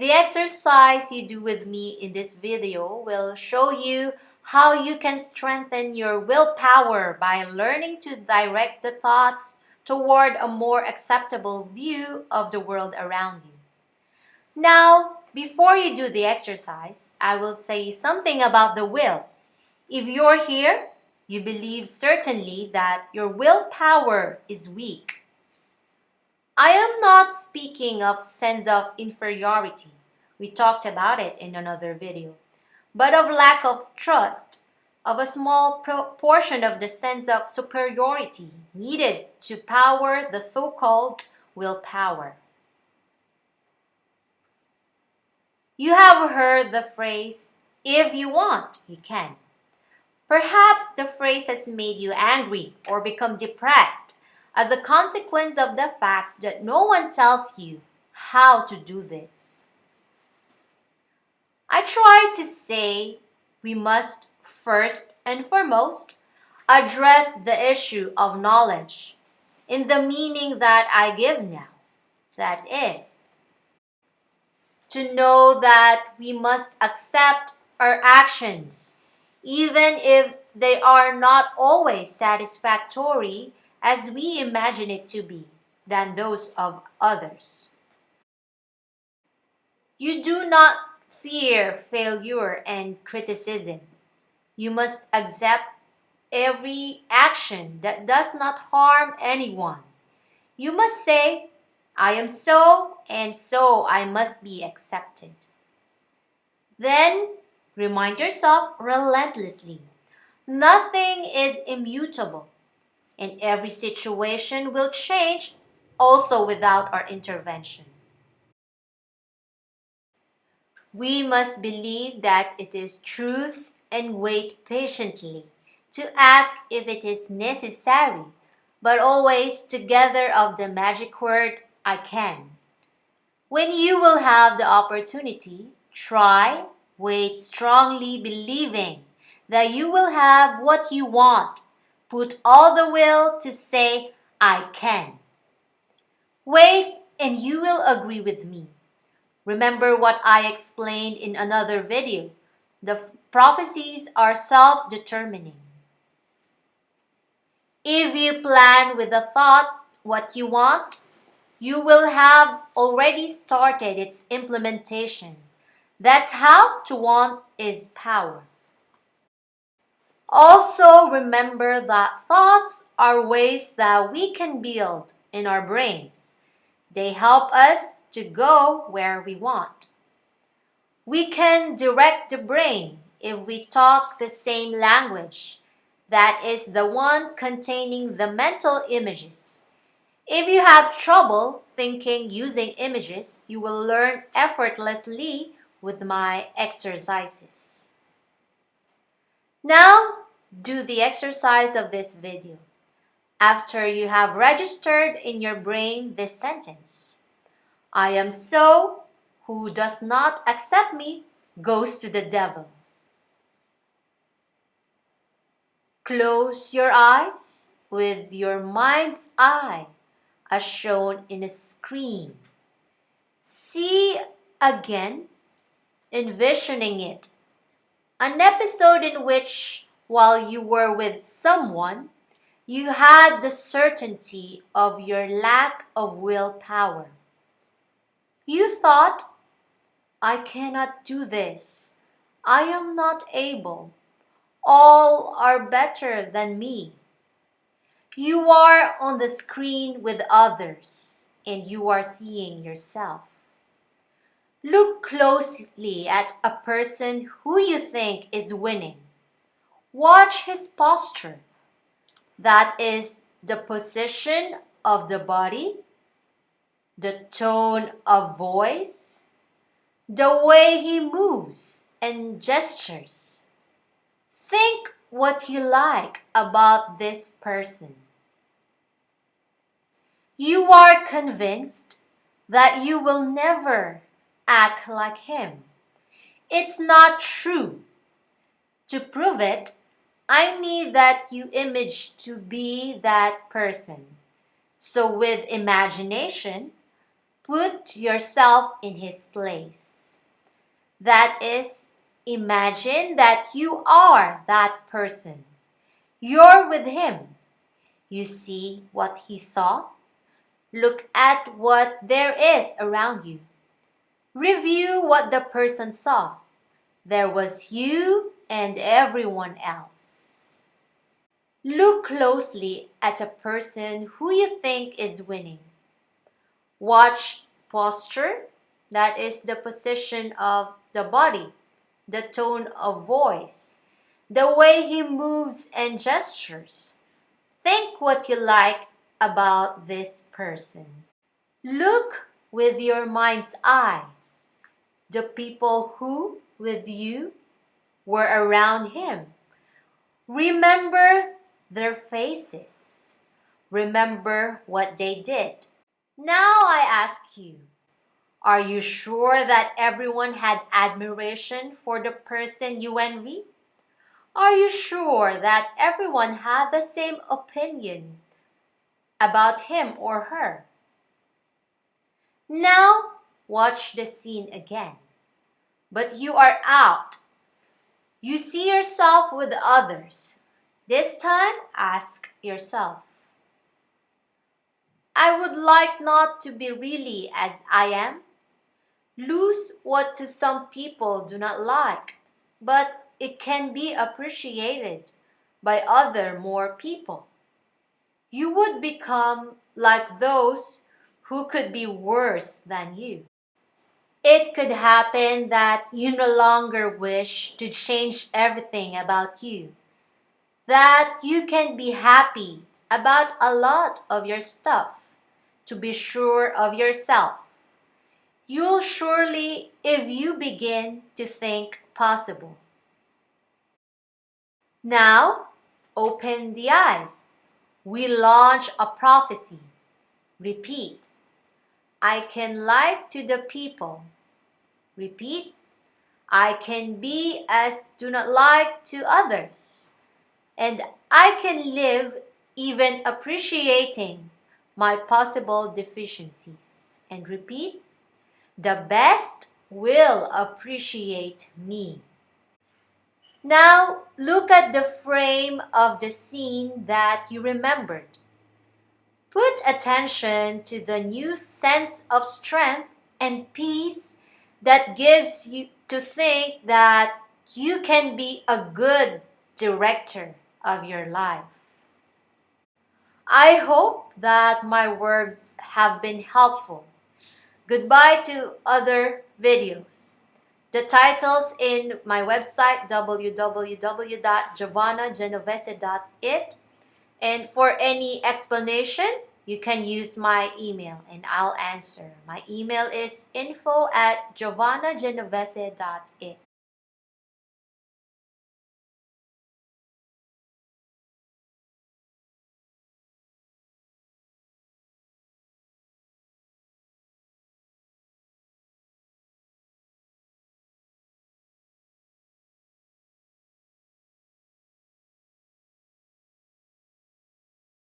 The exercise you do with me in this video will show you how you can strengthen your willpower by learning to direct the thoughts toward a more acceptable view of the world around you. Now, before you do the exercise, I will say something about the will. If you're here, you believe certainly that your willpower is weak. I am not speaking of sense of inferiority. We talked about it in another video. But of lack of trust, of a small proportion of the sense of superiority needed to power the so-called willpower. You have heard the phrase, if you want, you can. Perhaps the phrase has made you angry or become depressed as a consequence of the fact that no one tells you how to do this. I try to say we must first and foremost address the issue of knowledge in the meaning that I give now. That is, to know that we must accept our actions even if they are not always satisfactory as we imagine it to be than those of others. You do not fear failure and criticism. You must accept every action that does not harm anyone. You must say, I am so and so I must be accepted. Then remind yourself relentlessly, nothing is immutable, and every situation will change also without our intervention. We must believe that it is truth and wait patiently to act if it is necessary, but always together of the magic word, I can. When you will have the opportunity, try, wait strongly believing that you will have what you want. Put all the will to say, I can. Wait and you will agree with me. Remember what I explained in another video. The prophecies are self-determining. If you plan with the thought what you want, you will have already started its implementation. That's how to want is power. Also remember that thoughts are ways that we can build in our brains. They help us to go where we want. We can direct the brain if we talk the same language. That is the one containing the mental images. If you have trouble thinking using images, you will learn effortlessly with my exercises. Now, do the exercise of this video. After you have registered in your brain this sentence, I am so, who does not accept me goes to the devil. Close your eyes with your mind's eye as shown in a screen. See again, envisioning it, an episode in which, while you were with someone, you had the certainty of your lack of willpower. You thought, I cannot do this. I am not able. All are better than me. You are on the screen with others, and you are seeing yourself. Look closely at a person who you think is winning. Watch his posture. That is the position of the body, the tone of voice, the way he moves and gestures. Think what you like about this person. You are convinced that you will never act like him. It's not true. To prove it, I need that you image to be that person. So with imagination, put yourself in his place. That is, imagine that you are that person. You're with him. You see what he saw. Look at what there is around you. Review what the person saw. There was you and everyone else. Look closely at a person who you think is winning. Watch posture, that is the position of the body, the tone of voice, the way he moves and gestures. Think what you like about this person. Look with your mind's eye. The people who, with you, were around him. Remember their faces. Remember what they did. Now I ask you, are you sure that everyone had admiration for the person you envy? Are you sure that everyone had the same opinion about him or her? Now watch the scene again. But you are out. You see yourself with others. This time, ask yourself, I would like not to be really as I am. Lose what to some people do not like, but it can be appreciated by other more people. You would become like those who could be worse than you. It could happen that you no longer wish to change everything about you, that you can be happy about a lot of your stuff, to be sure of yourself. You'll surely if you begin to think possible. Now, open the eyes. We launch a prophecy. Repeat. I can lie to the people. Repeat. I can be as do not like to others. And I can live even appreciating my possible deficiencies. And repeat. The best will appreciate me. Now look at the frame of the scene that you remembered. Put attention to the new sense of strength and peace that gives you to think that you can be a good director of your life. I hope that my words have been helpful. Goodbye to other videos. The titles in my website www.giovannagenovese.it, and for any explanation you can use my email and I'll answer. My email is info@giovannagenovese.it.